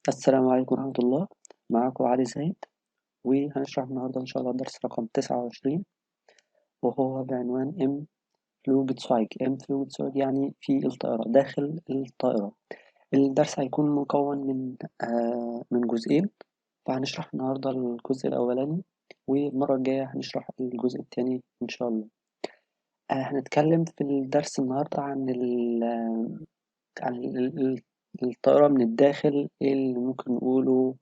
السلام عليكم ورحمة الله. معاكم علي زايد، وهنشرح النهاردة إن شاء الله الدرس رقم 29، وهو بعنوان إم فلوجتسوايج. إم فلوجتسوايج يعني في الطائرة، داخل الطائرة. الدرس هيكون مكون من جزئين، فهنشرح النهاردة الجزء الأولاني، والمرة الجاية هنشرح الجزء التاني إن شاء الله. هنتكلم في الدرس النهاردة عن الطائرة من الداخل، إيه اللي ممكن نقوله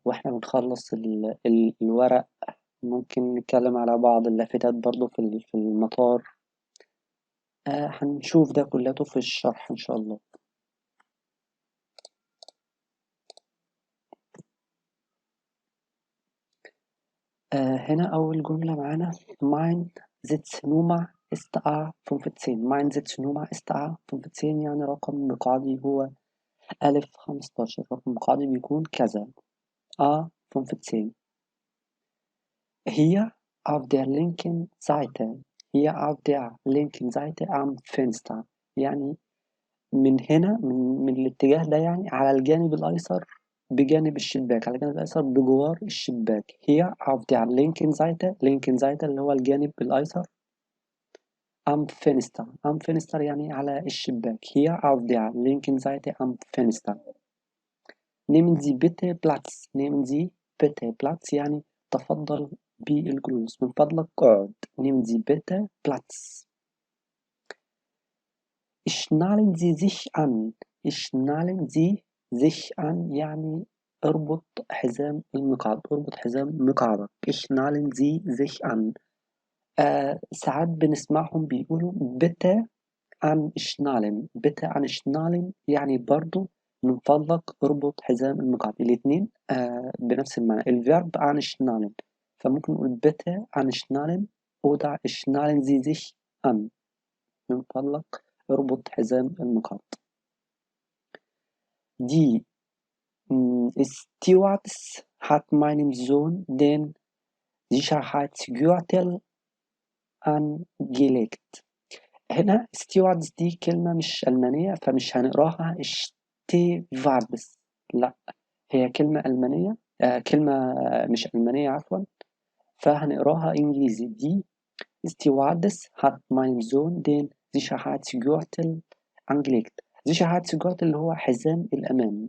وإحنا بنخلص الورق. ممكن نتكلم على بعض اللافتات برضو في المطار. هنشوف ده كلته في الشرح إن شاء الله. هنا أول جملة معانا Mein Sitznummer ist A15. Mein Sitznummer ist A15 يعني رقم مقعدي هو أ15. رقم مقعدي بيكون كذا A15. Hier auf der linken Seite. Hier auf der linken Seite am Fenster. يعني من هنا من الاتجاه ده، يعني على الجانب الأيسر بجانب الشباك، على الجانب الأيسر بجوار الشباك. Hier auf der linken Seite. linken Seite اللي هو الجانب الأيسر. am Fenster. am Fenster يعني على الشباك. Hier auf der linken Seite am Fenster. Nehmen Sie bitte Platz. Nehmen Sie bitte Platz يعني تفضل بالجلوس، من فضلك اقعد. Nehmen Sie bitte Platz. Schnallen Sie sich an. Schnallen Sie sich an يعني اربط حزام المقعد، اربط حزام مقعدك. Schnallen Sie sich an. ساعات بنسمعهم بيقولوا bitte anschnallen. bitte anschnallen يعني برضو من فضلك اربط حزام المقعد. الاتنين بنفس المعنى. الفيرب anschnallen، فممكن نقول bitte anschnallen oder schnallen Sie sich an. من فضلك اربط حزام المقعد. Die Stewardess hat meinem Sohn den Sicherheitsgürtel angelegt. هنا stewardess دي كلمة مش ألمانية، فمش هنقراها stewardess، لا، هي كلمة ألمانية، كلمة مش ألمانية عفوا، فهنقراها إنجليزي. دي Stewardess hat meinem Sohn den Sicherheitsgürtel angelegt. Sicherheitsgürtel اللي هو حزام الأمان.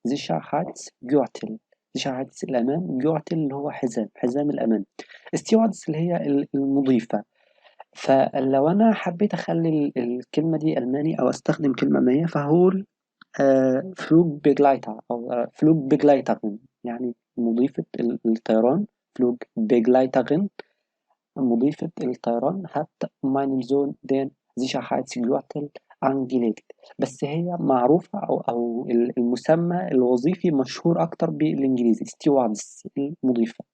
Sicherheitsgürtel. Sicherheits الأمان. Gürtel اللي هو حزام الأمان. Stewardess اللي هي المضيفة. فلو أنا حبيت أخلي الكلمة دي ألماني أو أستخدم كلمة ألمانية، فهقول Flugbegleiter أو Flugbegleiterin، يعني مضيفة الطيران. Flugbegleiterin مضيفة الطيران. hat meinem Sohn den Sicherheitsgürtel angelegt. بس هي معروفة أو المسمى الوظيفي مشهور أكتر بالإنجليزي stewardess، المضيفة،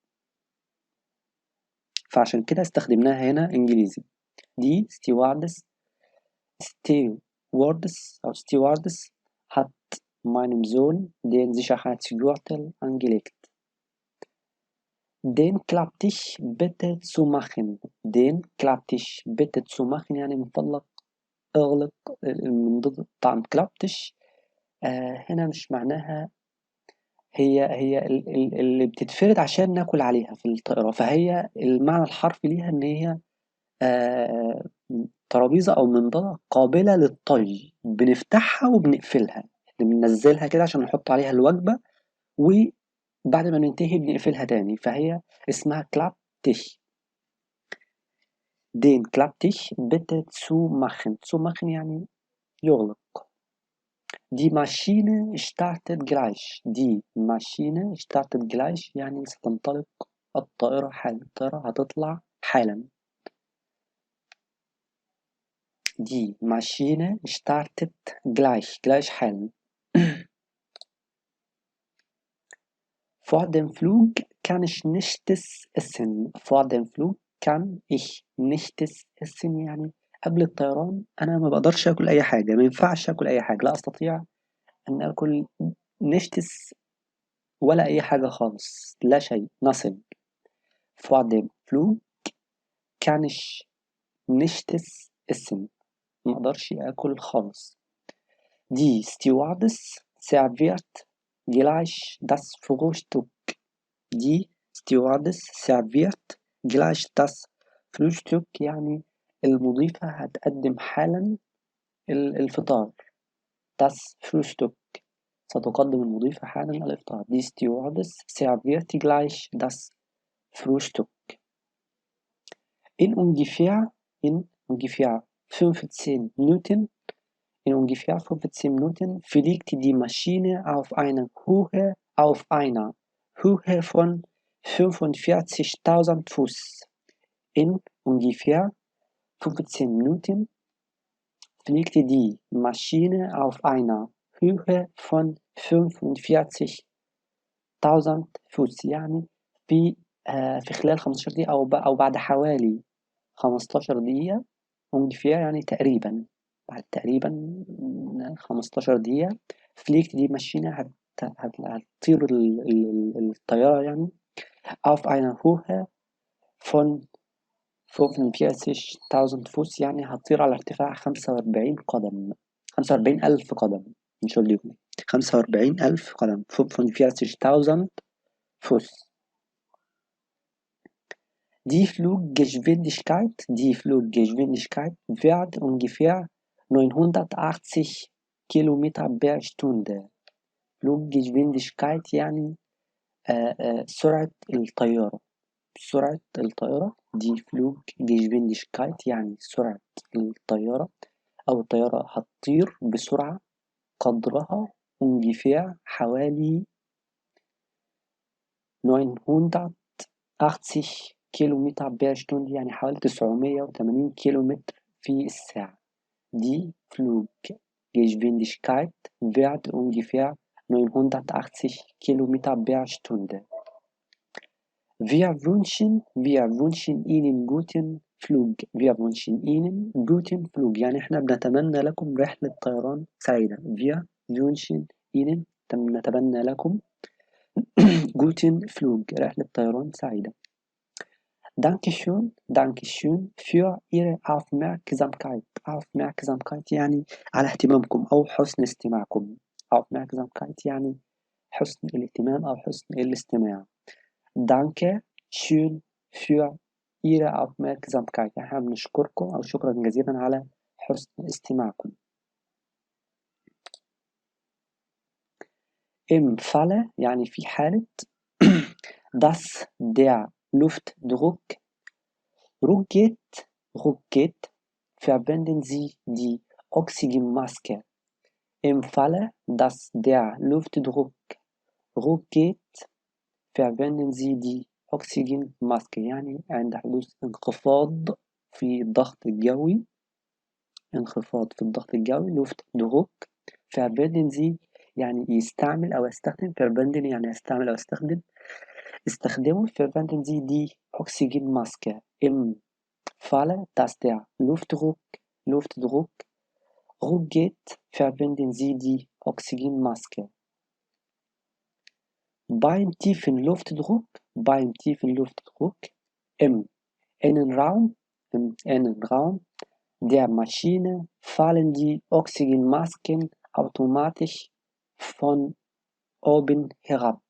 فعشان كده استخدمناها هنا إنجليزي. دي stewardess أو stewardess hat meinem Sohn den Sicherheitsgürtel angelegt. Den Klapptisch bitte zu machen. Den Klapptisch bitte zu machen يعني من فضلك اغلق. من ضد طعم كلابتش هنا مش معناها هي اللي بتتفرد عشان ناكل عليها في الطائرة، فهي المعنى الحرفي ليها ان هي ترابيزة او منضدة قابلة للطي، بنفتحها وبنقفلها، بننزلها كده عشان نحط عليها الوجبة، وبعد ما ننتهي بنقفلها تاني، فهي اسمها كلابتش. Den Klapptisch bitte zu machen. zu machen يعني يغلق. Die Maschine startet gleich. Die Maschine startet gleich يعني ستنطلق الطائرة حالا. الطائرة هتطلع حالا. Die Maschine startet gleich. gleich حالا. Vor dem Flug kann ich nichts essen. Vor dem Flug kann ich nichts essen يعني قبل الطيران أنا ما بقدرش آكل أي حاجة، ما ينفعش آكل أي حاجة، لا أستطيع أن آكل nichts ولا أي حاجة خالص، لا شيء. nothing. Vor dem Flug kann ich nichts essen. ما أقدرش آكل خالص. Die Stewardess serviert gleich das Frühstück. Die Stewardess serviert gleich das Frühstück يعني المضيفة هتقدم حالا الفطار. Das Frühstück ستقدم المضيفة حالا الإفطار. Die Stewardess serviert gleich das Frühstück. In ungefähr 15 Minuten fliegt die Maschine auf einer Höhe von 45.000 Fuß. In ungefähr 15 Minuten fliegt die Maschine auf einer Höhe von 45.000 Fuß يعني في خلال 15 دقيقة أو بعد حوالي 15 دقيقة ungefähr يعني تقريبا بعد تقريبا 15 دقيقة fliegt die Maschine هتطير الطيارة يعني auf einer Höhe von 45.000 Fuß يعني هتطير على ارتفاع 45,000 قدم Entschuldigung 45,000 قدم 45.000 Fuß. Die Fluggeschwindigkeit wird ungefähr 980 Kilometer per Stunde. Fluggeschwindigkeit يعني سرعة الطيارة. Die Fluggeschwindigkeit يعني سرعة الطيارة أو الطيارة هتطير بسرعة قدرها ungefähr حوالي 980 كيلومتر per Stunde يعني حوالي 980 كيلومتر في الساعة. Die Fluggeschwindigkeit wird ungefähr 980 Kilometer per Stunde. Wir wünschen Ihnen guten Flug. Wir wünschen Ihnen guten Flug. يعني احنا بنتمنى لكم رحلة طيران سعيدة. Wir wünschen Ihnen نتمنى لكم guten Flug رحلة طيران سعيدة. Dankeschön für Ihre Aufmerksamkeit. Aufmerksamkeit يعني على اهتمامكم أو حسن استماعكم. Aufmerksamkeit يعني حسن الاهتمام أو حسن الاستماع. Danke schön für Ihre Aufmerksamkeit. احنا بنشكركم أو شكرا جزيلا على حسن استماعكم. Im Falle يعني في حالة dass der Luftdruck rückgeht, verwenden Sie die Oxygenmaske. Im Falle, dass der Luftdruck rückgeht, verwenden Sie die Oxygenmaske. يعني عند حدوث انخفاض في الضغط الجوي Luftdruck verwenden Sie يعني يستعمل أو يستخدم verwenden يعني يستعمل أو يستخدم استخدموا verwenden Sie die Oxygenmaske. Im Falle, dass der Luftdruck rückgeht, verwenden Sie die Oxygenmaske. Beim tiefen Luftdruck im Innenraum der Maschine fallen die Oxygenmasken automatisch von oben herab.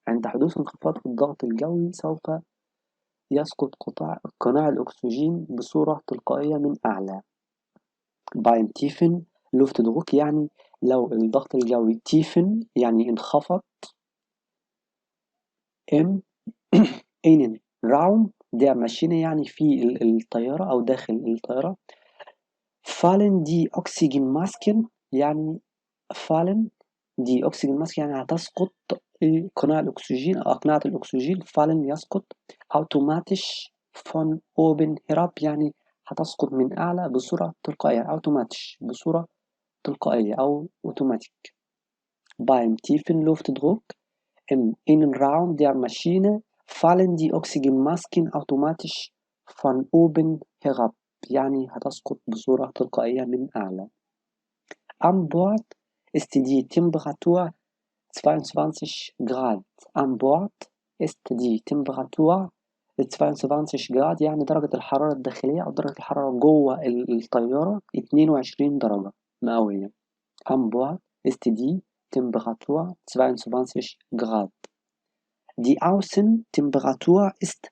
عند حدوث انخفاض في الضغط الجوي سوف يسقط قناع الأكسجين بصورة تلقائية من أعلى. Beim tiefen Luftdruck يعني لو الضغط الجوي tiefen يعني انخفض im Innenraum der Maschine يعني في الطيارة أو داخل الطيارة fallen die Oxygenmasken يعني هتسقط قناع الأكسجين أو أقنعة الأكسجين fallen يسقط automatisch von oben herab يعني هتسقط من أعلى بصورة تلقائية automatisch بصورة تلقائية أو automatic. Beim tiefen Luftdruck im Innenraum der Maschine fallen die Oxygenmasken automatisch von oben herab يعني هتسقط بصورة تلقائية من أعلى. An Bord ist die Temperatur 22 Grad. An Bord ist die Temperatur 22 Grad يعني درجة الحرارة الداخلية أو درجة الحرارة جوه الطيارة 22 درجة مئوية. An Bord ist die Temperatur 22 Grad. Die Außentemperatur ist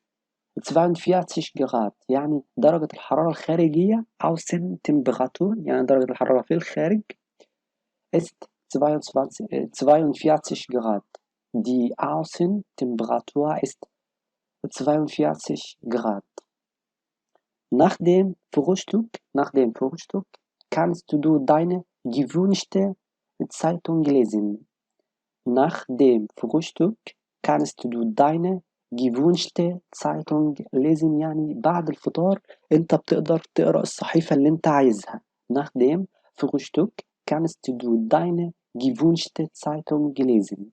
42 Grad. يعني درجة الحرارة الخارجية Außentemperatur يعني درجة الحرارة في الخارج ist 42 Grad. Die Außentemperatur ist 42 Grad. Nach dem Frühstück kannst du deine gewünschte Zeitung lesen. Nach dem Frühstück kannst du deine gewünschte Zeitung lesen يعني بعد الفطار انت بتقدر تقرأ الصحيفة اللي انت عايزها. Nach dem Frühstück kannst du deine gewünschte Zeitung lesen.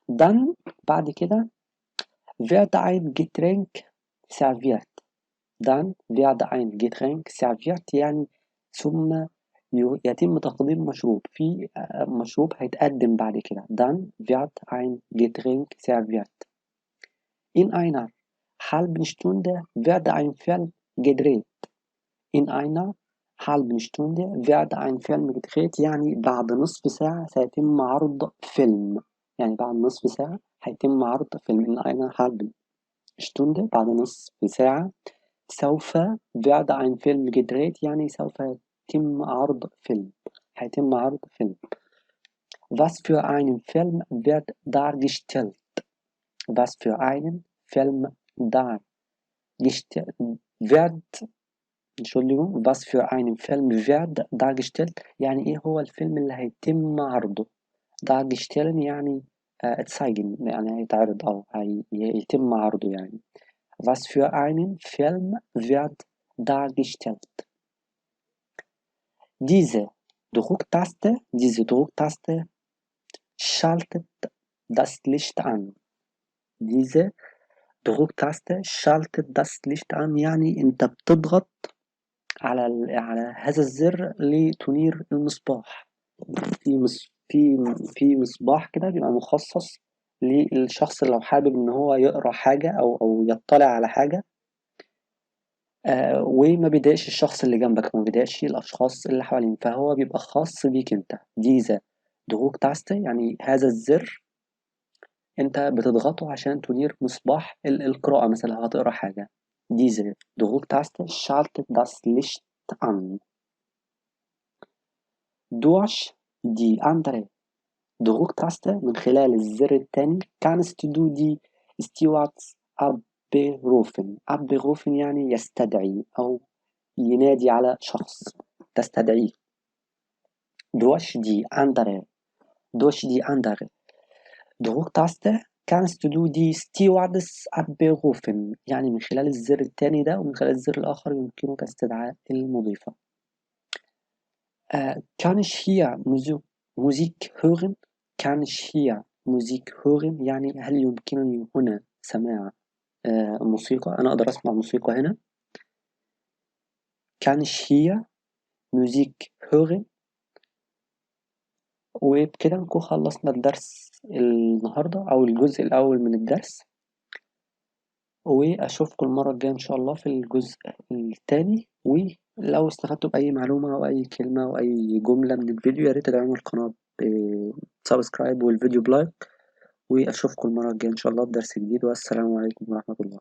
Dann بعد كده wird ein Getränk serviert. Dann wird ein Getränk serviert يعني ثم يتم تقديم مشروب في مشروب هيتقدم بعد كده. Dann wird ein Getränk serviert. In einer halben Stunde wird ein Film gedreht. In einer halben Stunde wird ein Film gedreht يعني بعد نصف ساعة سيتم عرض فيلم. يعني بعد نصف ساعة هيتم عرض فيلم. In einer halben Stunde بعد نصف ساعة سوف wird ein Film gedreht يعني سوف يتم عرض فيلم. هيتم عرض فيلم. Was für einen Film wird dargestellt? Was für einen Film dargestellt wird Entschuldigung, was für einen Film wird dargestellt يعني إيه هو الفيلم اللي هيتم عرضه. dargestellt يعني zeigen يعني هيتعرض أو هيتم عرضه يعني. Was für einen Film wird dargestellt? Diese Drucktaste schaltet das Licht an. Diese Drucktaste schaltet das Licht an يعني أنت بتضغط على هذا الزر لتنير المصباح. في مصباح كده بيبقى مخصص للشخص لو حابب إن هو يقرأ حاجة أو يطلع على حاجة وما بيضايقش الشخص اللي جنبك وما بيضايقش الأشخاص اللي حوالين فهو بيبقى خاص بيك أنت. Diese Drucktaste يعني هذا الزر أنت بتضغطه عشان تنير مصباح القراءة مثلا لو هتقرأ حاجة. Diese Drucktaste schaltet das Licht an. Durch die andere Drucktaste من خلال الزر التاني kannst du die Stewards abberufen. abberufen يعني يستدعي أو ينادي على شخص تستدعيه. Durch die andere Drucktaste kannst du die Stewards abberufen يعني من خلال الزر التاني ده ومن خلال الزر الآخر يمكنك استدعاء المضيفة. Kann ich hier Musik hören? Kann ich hier Musik hören؟ يعني هل يمكنني هنا سماع موسيقى؟ أنا أقدر أسمع موسيقى هنا. Kann ich hier Musik hören؟ وبكده نكون خلصنا الدرس النهاردة أو الجزء الأول من الدرس وأشوفكم المرة الجاية إن شاء الله في الجزء التاني. ولو استفدتوا بأي معلومة أو أي كلمة أو أي جملة من الفيديو ياريت تدعموا القناة بسبسكرايب والفيديو بلايك وأشوفكم المرة الجاية إن شاء الله بدرس جديد والسلام عليكم ورحمة الله.